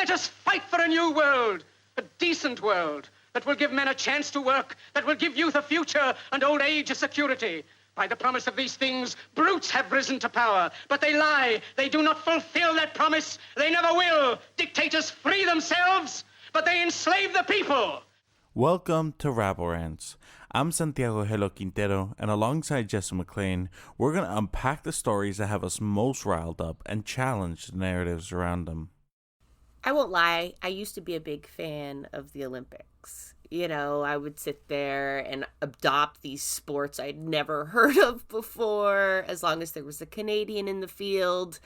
Let us fight for a new world, a decent world that will give men a chance to work, that will give youth a future and old age a security. By the promise of these things, brutes have risen to power, but they lie. They do not fulfill that promise. They never will. Dictators free themselves, but they enslave the people. Welcome to Rabble Rants. I'm Santiago Helo Quintero, and alongside Jesse McLean, we're going to unpack the stories that have us most riled up and challenge the narratives around them. I won't lie, I used to be a big fan of the Olympics. You know, I would sit there and adopt these sports I'd never heard of before, as long as there was a Canadian in the field,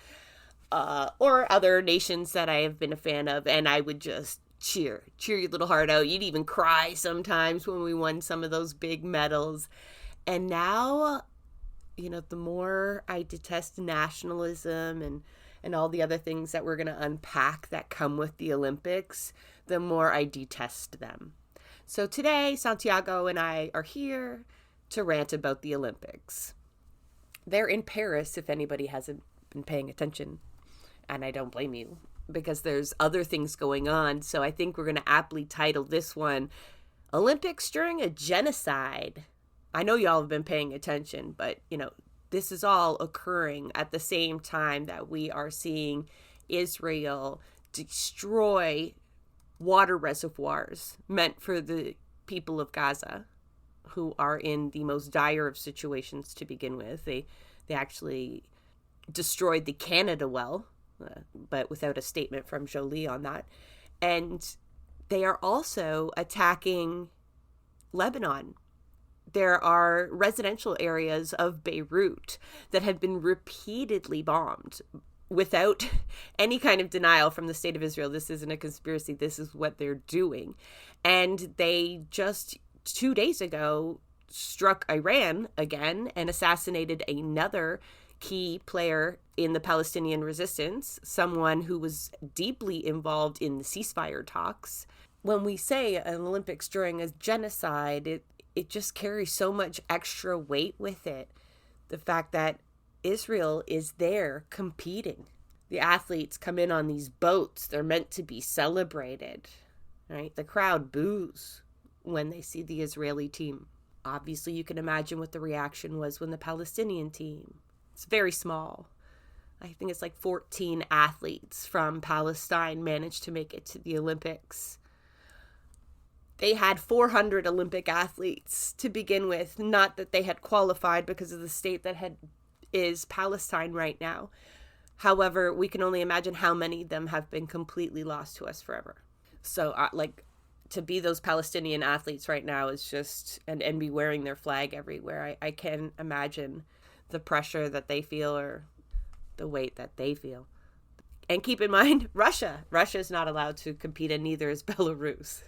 or other nations that I have been a fan of, and I would just cheer your little heart out. You'd even cry sometimes when we won some of those big medals. And now, you know, the more I detest nationalism and all the other things that we're going to unpack that come with the Olympics, the more I detest them. So today, Santiago and I are here to rant about the Olympics. They're in Paris, if anybody hasn't been paying attention, and I don't blame you, because there's other things going on. So I think we're going to aptly title this one, Olympics During a Genocide. I know y'all have been paying attention, but, you know, this is all occurring at the same time that we are seeing Israel destroy water reservoirs meant for the people of Gaza, who are in the most dire of situations to begin with. They actually destroyed the Canada well, but without a statement from Jolie on that. And they are also attacking Lebanon. There are residential areas of Beirut that have been repeatedly bombed without any kind of denial from the state of Israel. This isn't a conspiracy. This is what they're doing. And they just 2 days ago struck Iran again and assassinated another key player in the Palestinian resistance, someone who was deeply involved in the ceasefire talks. When we say an Olympics during a genocide, it just carries so much extra weight with it. The fact that Israel is there competing. The athletes come in on these boats. They're meant to be celebrated, right? The crowd boos when they see the Israeli team. Obviously, you can imagine what the reaction was when the Palestinian team. It's very small. I think it's like 14 athletes from Palestine managed to make it to the Olympics. They had 400 Olympic athletes to begin with. Not that they had qualified because of the state that is Palestine right now. However, we can only imagine how many of them have been completely lost to us forever. So, to be those Palestinian athletes right now is just, and be wearing their flag everywhere. I can imagine the pressure that they feel, or the weight that they feel. And keep in mind, Russia is not allowed to compete, and neither is Belarus.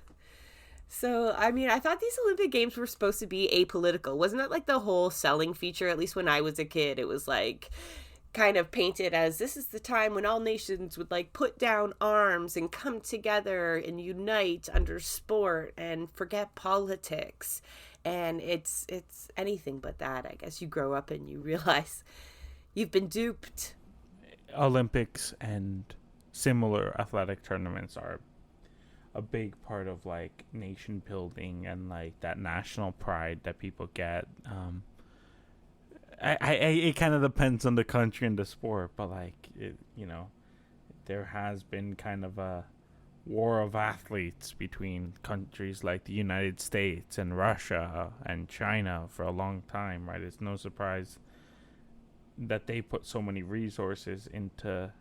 So, I mean, I thought these Olympic Games were supposed to be apolitical. Wasn't that like the whole selling feature? At least when I was a kid, it was like kind of painted as this is the time when all nations would like put down arms and come together and unite under sport and forget politics. And it's anything but that. I guess you grow up and you realize you've been duped. Olympics and similar athletic tournaments are a big part of like nation building and like that national pride that people get. It kind of depends on the country and the sport, but like it, you know, there has been kind of a war of athletes between countries like the United States and Russia and China for a long time, right? It's no surprise that they put so many resources into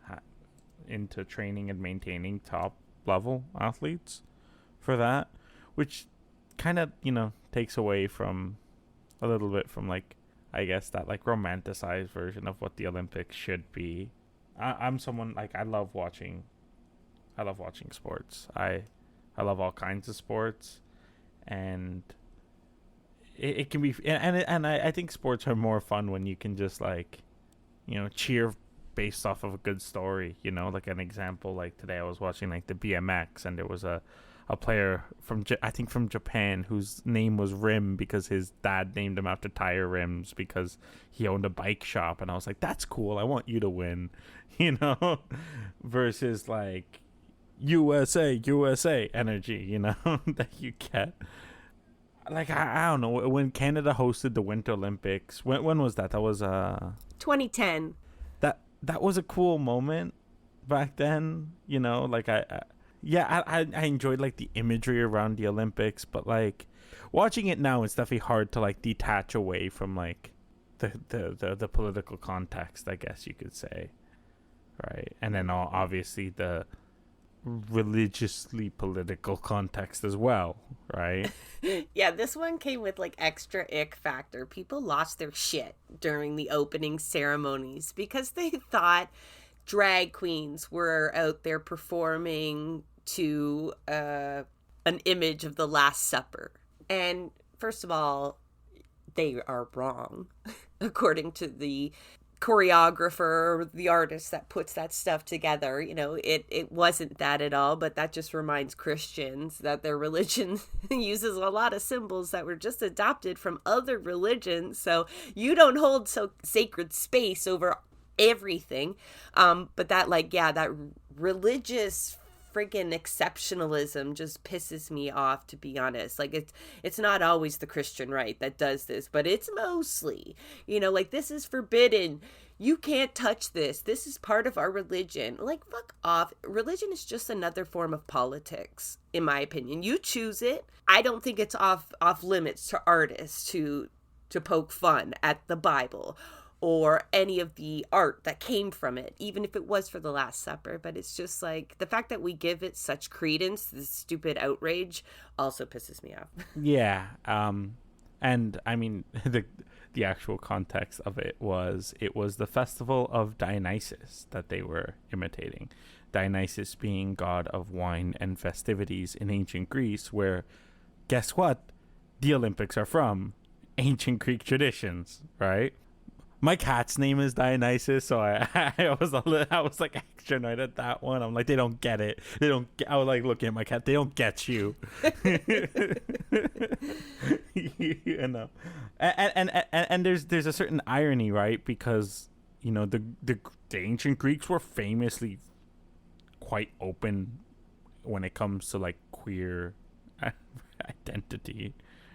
training and maintaining top level athletes for that, which kind of, you know, takes away from a little bit from like, I guess, that like romanticized version of what the Olympics should be. I'm someone like I love watching sports. I love all kinds of sports, and it can be, and I think sports are more fun when you can just like, you know, cheer based off of a good story. You know, like an example, like today I was watching like the BMX, and there was a player from from Japan whose name was Rim because his dad named him after tire rims because he owned a bike shop, and I was like, that's cool, I want you to win, you know. Versus like, USA, USA energy, you know, that you get. Like, I don't know, when Canada hosted the Winter Olympics, when was that? That was 2010. That was a cool moment back then, you know, like I enjoyed like the imagery around the Olympics, but like watching it now, it's definitely hard to like detach away from like the political context, I guess you could say, right? And then obviously the religiously political context as well, right? Yeah, this one came with like extra ick factor. People lost their shit during the opening ceremonies because they thought drag queens were out there performing to an image of the Last Supper. And first of all, they are wrong, according to the choreographer, the artist that puts that stuff together. You know, it wasn't that at all, but that just reminds Christians that their religion uses a lot of symbols that were just adopted from other religions, so you don't hold so sacred space over everything. But that, like, yeah, that religious freaking exceptionalism just pisses me off, to be honest. Like, it's not always the Christian right that does this, but it's mostly, you know, like, this is forbidden, you can't touch this is part of our religion. Like, fuck off. Religion is just another form of politics, in my opinion. You choose it. I don't think it's off limits to artists to poke fun at the Bible or any of the art that came from it, even if it was for the Last Supper. But it's just like, the fact that we give it such credence, this stupid outrage, also pisses me off. Yeah. And I mean, the actual context of it was the festival of Dionysus that they were imitating. Dionysus being god of wine and festivities in ancient Greece, where, guess what? The Olympics are from ancient Greek traditions, right? My cat's name is Dionysus, so I was like extra annoyed at that one. I'm like, they don't get it. I was like looking at my cat. They don't get you. You know, and there's a certain irony, right? Because, you know, the ancient Greeks were famously quite open when it comes to like queer identity,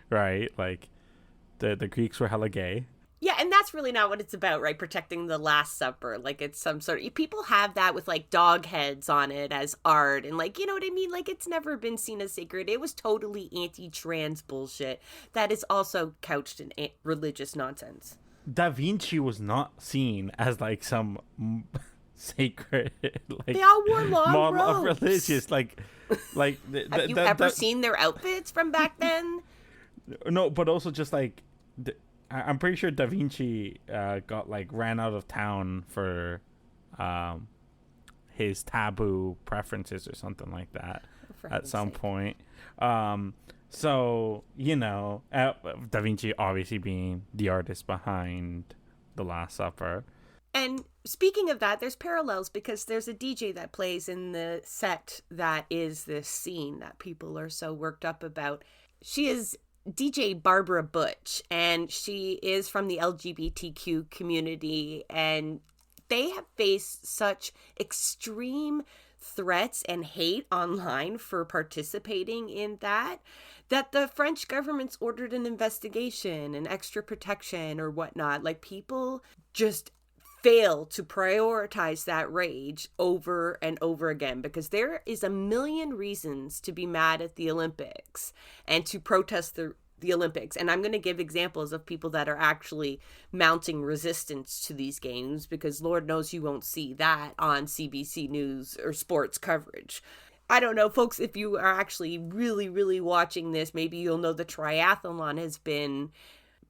right? Like the Greeks were hella gay. Yeah, and that's really not what it's about, right? Protecting the Last Supper. Like, it's some sort of... People have that with, like, dog heads on it as art. And, like, you know what I mean? Like, it's never been seen as sacred. It was totally anti-trans bullshit that is also couched in religious nonsense. Da Vinci was not seen as, like, some sacred, like... They all wore long robes. Of religious, like... Have you ever seen their outfits from back then? No, but also just, like... I'm pretty sure Da Vinci got like ran out of town for his taboo preferences or something like that at some point. So, you know, Da Vinci obviously being the artist behind The Last Supper. And speaking of that, there's parallels because there's a DJ that plays in the set that is this scene that people are so worked up about. She is DJ Barbara Butch, and she is from the LGBTQ community, and they have faced such extreme threats and hate online for participating in that the French government's ordered an investigation and extra protection or whatnot. Like, people just fail to prioritize that rage over and over again, because there is a million reasons to be mad at the Olympics and to protest the Olympics. And I'm going to give examples of people that are actually mounting resistance to these games, because Lord knows you won't see that on CBC News or sports coverage. I don't know, folks, if you are actually really, really watching this, maybe you'll know the triathlon has been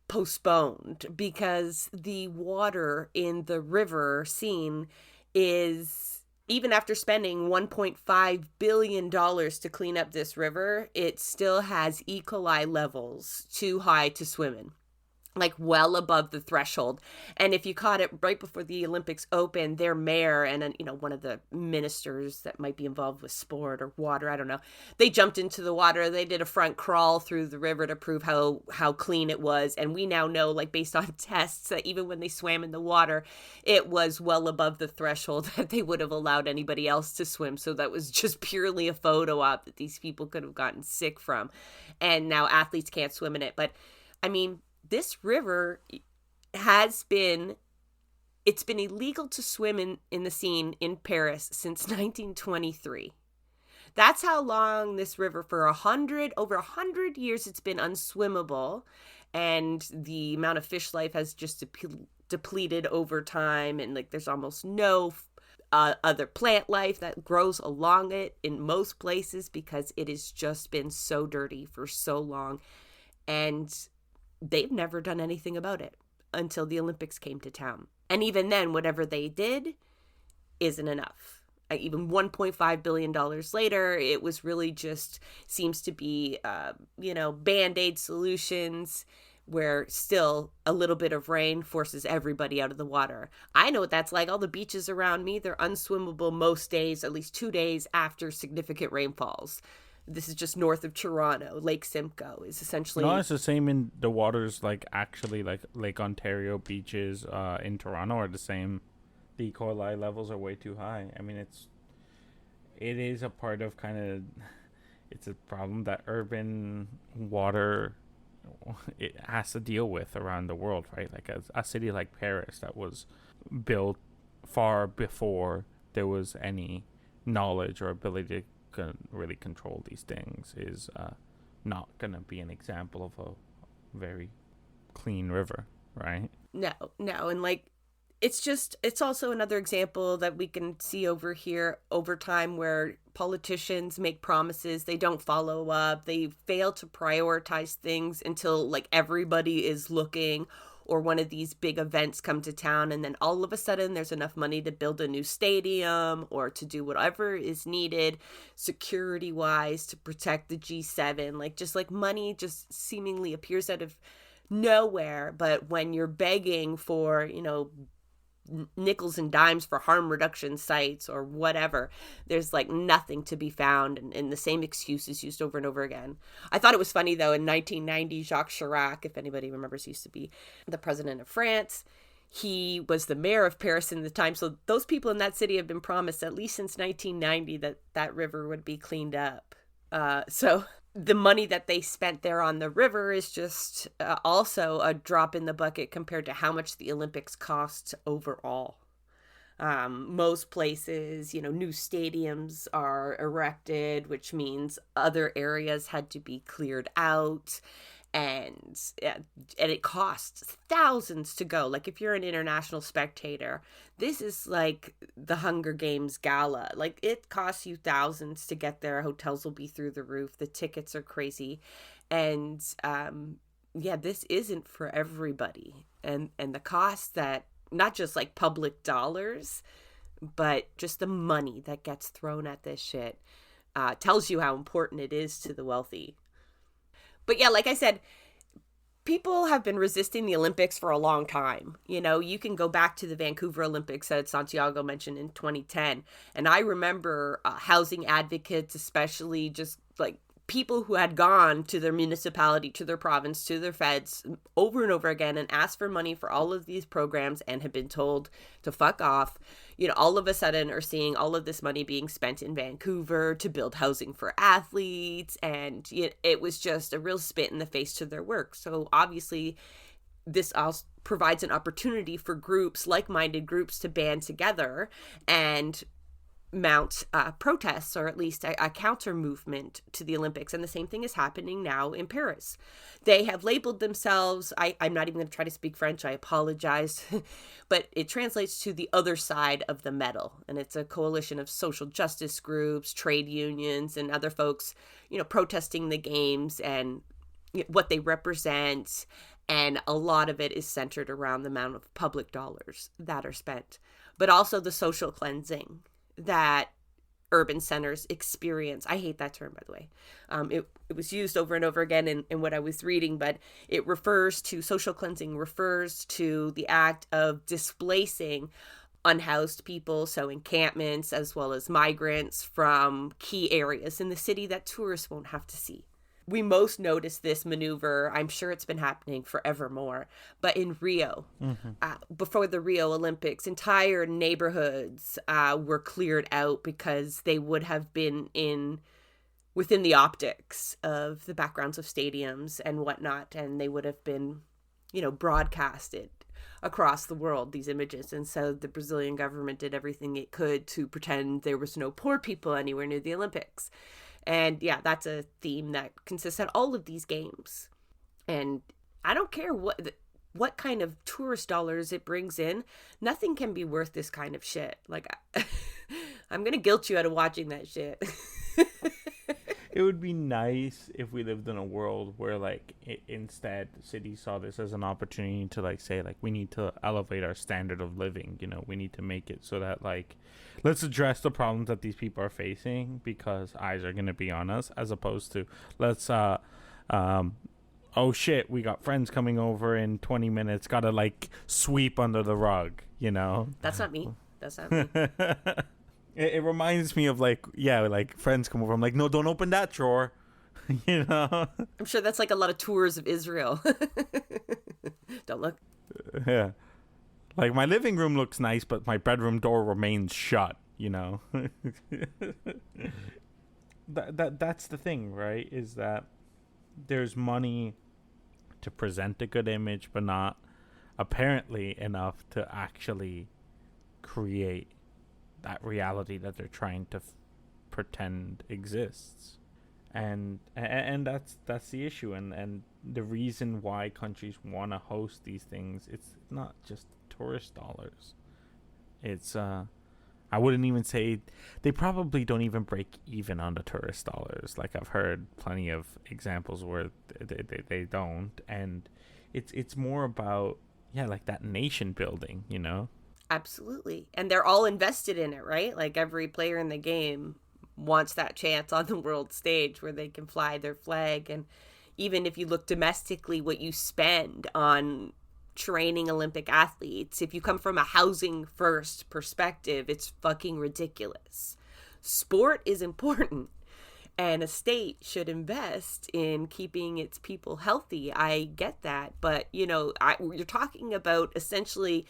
postponed because the water in the river scene is, even after spending $1.5 billion to clean up this river, it still has E. coli levels too high to swim in. like well above the threshold. And if you caught it right before the Olympics opened, their mayor and one of the ministers that might be involved with sport or water, I don't know, they jumped into the water. They did a front crawl through the river to prove how clean it was. And we now know, like based on tests, that even when they swam in the water, it was well above the threshold that they would have allowed anybody else to swim. So that was just purely a photo op that these people could have gotten sick from. And now athletes can't swim in it. But I mean, this river it's been illegal to swim in the Seine in Paris since 1923. That's how long this river, for over 100 years, it's been unswimmable. And the amount of fish life has just depleted over time. And like, there's almost no other plant life that grows along it in most places because it has just been so dirty for so long. And they've never done anything about it until the Olympics came to town. And even then, whatever they did isn't enough. Even $1.5 billion later, it was really just seems to be, Band-Aid solutions where still a little bit of rain forces everybody out of the water. I know what that's like. All the beaches around me, they're unswimmable most days, at least 2 days after significant rainfalls. This is just north of Toronto. Lake Simcoe is essentially... No, it's the same in the waters, like actually like Lake Ontario beaches in Toronto are the same. The E. coli levels are way too high. I mean, it is a part of it's a problem that urban water, it has to deal with around the world, right? Like a city like Paris that was built far before there was any knowledge or ability to really control these things is not gonna be an example of a very clean river, right? No, and like it's also another example that we can see over here over time where politicians make promises, they don't follow up, they fail to prioritize things until like everybody is looking, or one of these big events come to town, and then all of a sudden there's enough money to build a new stadium or to do whatever is needed security-wise to protect the G7. Like, just like money just seemingly appears out of nowhere. But when you're begging for, nickels and dimes for harm reduction sites or whatever, there's like nothing to be found, and the same excuse is used over and over again. I thought it was funny though, in 1990, Jacques Chirac, if anybody remembers, used to be the president of France. He was the mayor of Paris in the time, so those people in that city have been promised at least since 1990 that river would be cleaned up. So the money that they spent there on the river is just also a drop in the bucket compared to how much the Olympics cost overall. Most places, new stadiums are erected, which means other areas had to be cleared out. And it costs thousands to go. Like, if you're an international spectator, this is like the Hunger Games gala. Like, it costs you thousands to get there. Hotels will be through the roof. The tickets are crazy. And this isn't for everybody. And the cost that, not just like public dollars, but just the money that gets thrown at this shit tells you how important it is to the wealthy. But yeah, like I said, people have been resisting the Olympics for a long time. You can go back to the Vancouver Olympics that Santiago mentioned in 2010. And I remember housing advocates, especially just like people who had gone to their municipality, to their province, to their feds over and over again and asked for money for all of these programs and had been told to fuck off, all of a sudden are seeing all of this money being spent in Vancouver to build housing for athletes. And it was just a real spit in the face to their work. So obviously this also provides an opportunity for groups, like-minded groups, to band together and mount protests, or at least a counter movement to the Olympics. And the same thing is happening now in Paris. They have labeled themselves, I'm not even going to try to speak French, I apologize, but it translates to the other side of the medal. And it's a coalition of social justice groups, trade unions, and other folks, protesting the games and what they represent. And a lot of it is centered around the amount of public dollars that are spent, but also the social cleansing that urban centers experience. I hate that term, by the way. It was used over and over again in what I was reading, but it refers to social cleansing, refers to the act of displacing unhoused people, so encampments as well as migrants from key areas in the city that tourists won't have to see. We most noticed this maneuver, I'm sure it's been happening forevermore, but in Rio, before the Rio Olympics, entire neighborhoods were cleared out because they would have been within the optics of the backgrounds of stadiums and whatnot, and they would have been, broadcasted across the world, these images. And so the Brazilian government did everything it could to pretend there was no poor people anywhere near the Olympics. And yeah, that's a theme that consists of all of these games. And I don't care what kind of tourist dollars it brings in. Nothing can be worth this kind of shit. Like, I'm going to guilt you out of watching that shit. It would be nice if we lived in a world where, like, instead cities saw this as an opportunity to, like, say, like, we need to elevate our standard of living. We need to make it so that, like, let's address the problems that these people are facing because eyes are going to be on us, as opposed to let's oh shit, we got friends coming over in 20 minutes, gotta, like, sweep under the rug. That's not me. It reminds me of, like, friends come over. I'm like, no, don't open that drawer. I'm sure that's like a lot of tours of Israel. Don't look. Yeah. Like, my living room looks nice, but my bedroom door remains shut, That's the thing, right? Is that there's money to present a good image, but not apparently enough to actually create that reality that they're trying to pretend exists. And that's the issue, and the reason why countries want to host these things. It's not just tourist dollars. It's I wouldn't even say they probably don't even break even on the tourist dollars. Like, I've heard plenty of examples where they don't, and it's more about like that nation building, Absolutely. And they're all invested in it, right? Like, every player in the game wants that chance on the world stage where they can fly their flag. And even if you look domestically, what you spend on training Olympic athletes, if you come from a housing first perspective, it's fucking ridiculous. Sport is important, and a state should invest in keeping its people healthy. I get that. But, you're talking about essentially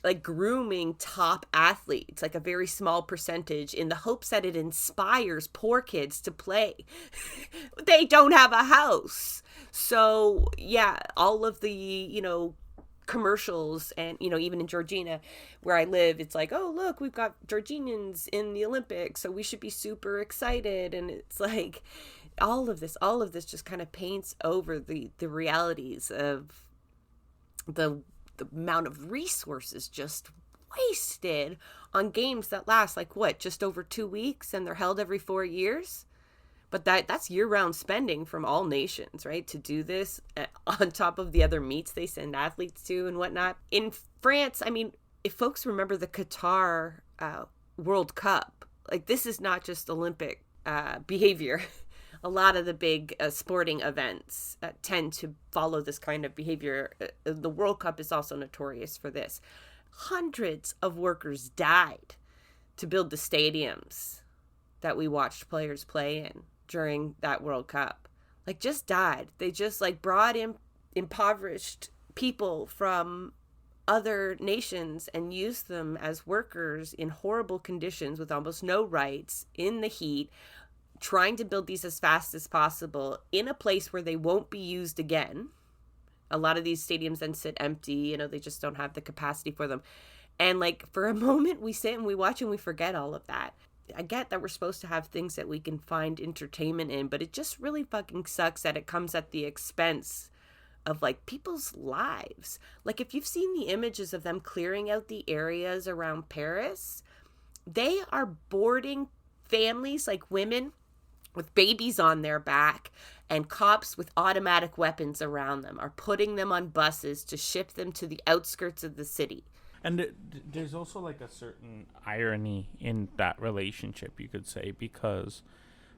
like grooming top athletes, like a very small percentage, in the hopes that it inspires poor kids to play. They don't have a house. So yeah, all of the, commercials, and, even in Georgina where I live, it's like, oh, look, we've got Georgians in the Olympics, so we should be super excited. And it's like, all of this just kind of paints over the realities of the amount of resources just wasted on games that last just over 2 weeks, and they're held every 4 years. But that's year-round spending from all nations, right, to do this on top of the other meets they send athletes to and whatnot. In France, I mean, if folks remember the Qatar World Cup, like, this is not just Olympic behavior. A lot of the big sporting events tend to follow this kind of behavior. The World Cup is also notorious for this. Hundreds of workers died to build the stadiums that we watched players play in during that World Cup. Like, just died. They just brought in impoverished people from other nations and used them as workers in horrible conditions with almost no rights in the heat, trying to build these as fast as possible in a place where they won't be used again. A lot of these stadiums then sit empty, they just don't have the capacity for them. And for a moment we sit and we watch and we forget all of that. I get that we're supposed to have things that we can find entertainment in, but it just really fucking sucks that it comes at the expense of people's lives. If you've seen the images of them clearing out the areas around Paris, they are boarding families, women with babies on their back, and cops with automatic weapons around them are putting them on buses to ship them to the outskirts of the city. And there's also like a certain irony in that relationship, you could say, because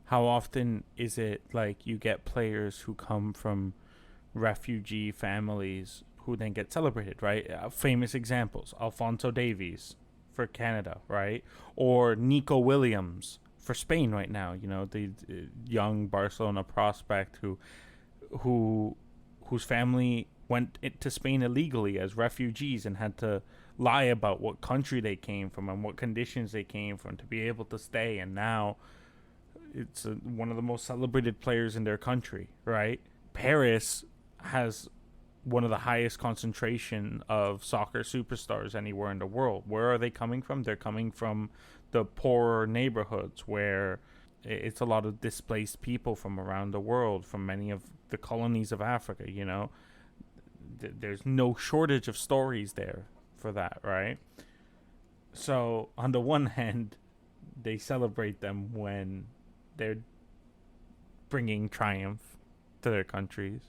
how often is it like you get players who come from refugee families who then get celebrated, right? Famous examples: Alphonso Davies for Canada, right? Or Nico Williams for Spain right now. You know, the young Barcelona prospect whose family went to Spain illegally as refugees and had to lie about what country they came from and what conditions they came from to be able to stay, and now it's one of the most celebrated players in their country, right? Paris has one of the highest concentration of soccer superstars anywhere in the world. Where are they coming from? They're coming from the poorer neighborhoods where it's a lot of displaced people from around the world, from many of the colonies of Africa, you know. There's no shortage of stories there for that, right? So on the one hand, they celebrate them when they're bringing triumph to their countries.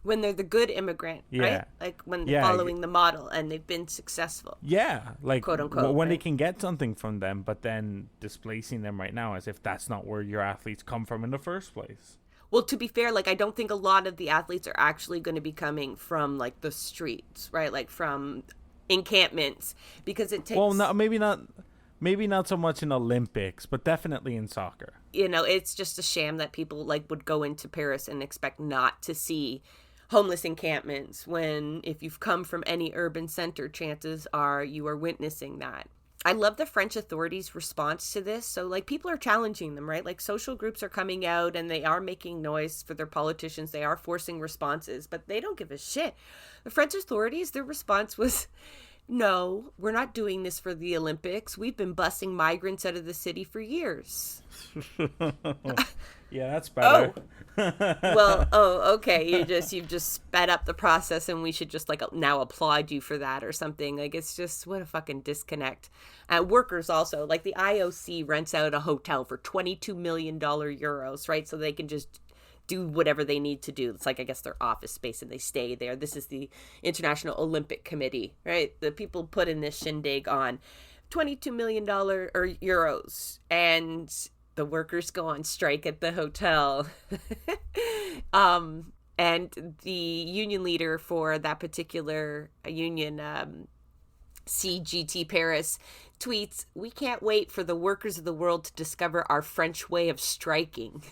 When they're the good immigrant, right? Like when they're following the model and they've been successful. Yeah, like quote unquote, when they can get something from them, but then displacing them right now as if that's not where your athletes come from in the first place. Well, to be fair, like I don't think a lot of the athletes are actually going to be coming from like the streets, right? Like from encampments, because it takes. Well, no, maybe not so much in Olympics, but definitely in soccer. You know, it's just a sham that people like would go into Paris and expect not to see homeless encampments when if you've come from any urban center, chances are you are witnessing that. I love the French authorities' response to this. So, like, people are challenging them, right? Like, social groups are coming out and they are making noise for their politicians. They are forcing responses, but they don't give a shit. The French authorities, their response was, no, we're not doing this for the Olympics. We've been busing migrants out of the city for years. Yeah, that's better. Okay. You've just sped up the process and we should just like now applaud you for that or something. Like, it's just, what a fucking disconnect. Workers also, like the IOC rents out a hotel for $22 million euros, right? So they can just do whatever they need to do. It's like, I guess, their office space and they stay there. This is the International Olympic Committee, right? The people put in this shindig on $22 million or euros, and the workers go on strike at the hotel. And the union leader for that particular union, CGT Paris, tweets, "We can't wait for the workers of the world to discover our French way of striking."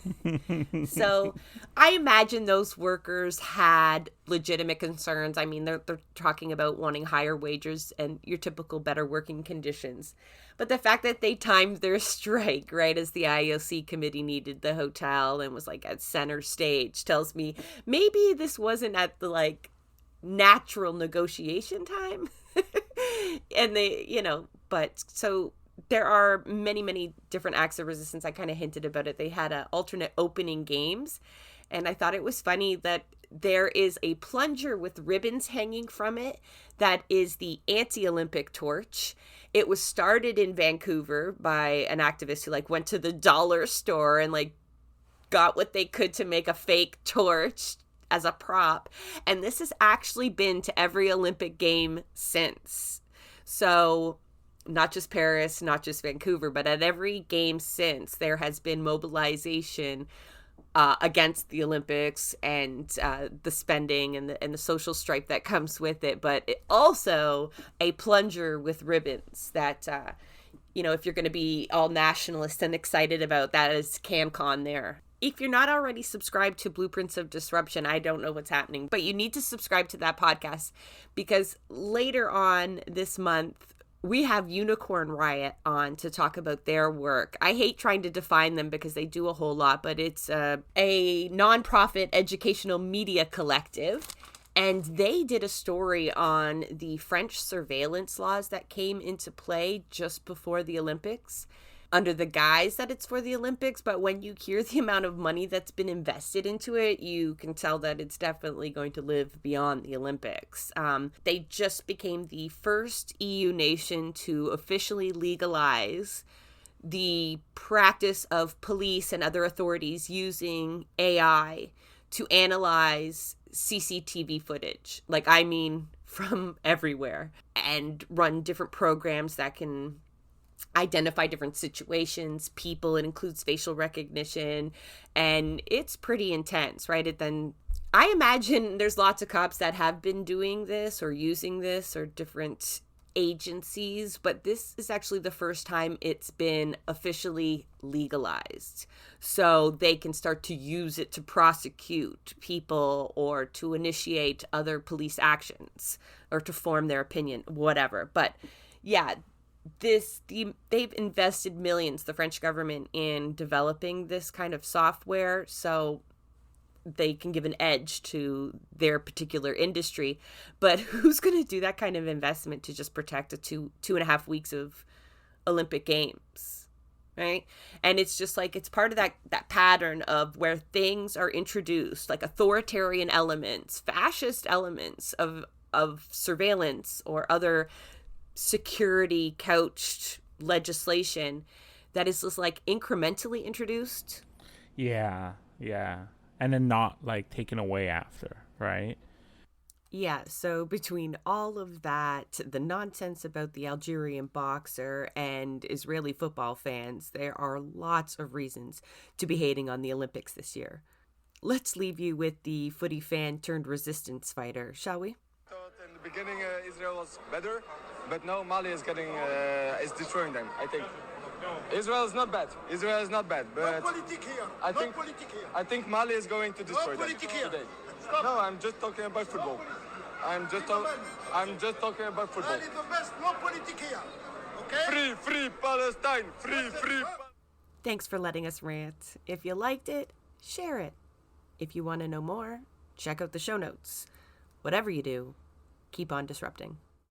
So I imagine those workers had legitimate concerns. I mean, they're talking about wanting higher wages and your typical better working conditions. But the fact that they timed their strike right as the IOC committee needed the hotel and was like at center stage tells me maybe this wasn't at the like natural negotiation time. And they, you know, but so there are many, many different acts of resistance. I kind of hinted about it. They had alternate opening games. And I thought it was funny that there is a plunger with ribbons hanging from it that is the anti-Olympic torch. It was started in Vancouver by an activist who like went to the dollar store and like got what they could to make a fake torch as a prop. And this has actually been to every Olympic game since. So not just Paris, not just Vancouver, but at every game since, there has been mobilization against the Olympics and the spending and the social stripe that comes with it. But also a plunger with ribbons that, you know, if you're going to be all nationalist and excited about that, is CanCon there. If you're not already subscribed to Blueprints of Disruption, I don't know what's happening, but you need to subscribe to that podcast because later on this month, we have Unicorn Riot on to talk about their work. I hate trying to define them because they do a whole lot, but it's a nonprofit educational media collective. And they did a story on the French surveillance laws that came into play just before the Olympics, under the guise that it's for the Olympics. But when you hear the amount of money that's been invested into it, you can tell that it's definitely going to live beyond the Olympics. They just became the first EU nation to officially legalize the practice of police and other authorities using AI to analyze CCTV footage. Like, I mean, from everywhere and run different programs that can identify different situations, people. It includes facial recognition, and it's pretty intense, right? It then, I imagine there's lots of cops that have been doing this or using this or different agencies, but this is actually the first time it's been officially legalized. So they can start to use it to prosecute people or to initiate other police actions or to form their opinion, whatever. But yeah, they've invested millions, the French government, in developing this kind of software so they can give an edge to their particular industry. But who's going to do that kind of investment to just protect a 2.5 weeks of Olympic Games, right? And it's just like, it's part of that pattern of where things are introduced, like authoritarian elements, fascist elements of surveillance or other security couched legislation that is just like incrementally introduced. Yeah. And then not like taken away after, right? Yeah, so between all of that, the nonsense about the Algerian boxer and Israeli football fans, there are lots of reasons to be hating on the Olympics this year. Let's leave you with the footy fan turned resistance fighter, shall we? In the beginning, Israel was better, but now Mali is destroying them, I think. Israel is not bad. But I think Mali is going to destroy them today. No, I'm just talking about football. I'm just talking about football. Mali the best, no politic here. Okay? Free Palestine. Free. Thanks for letting us rant. If you liked it, share it. If you want to know more, check out the show notes. Whatever you do, keep on disrupting.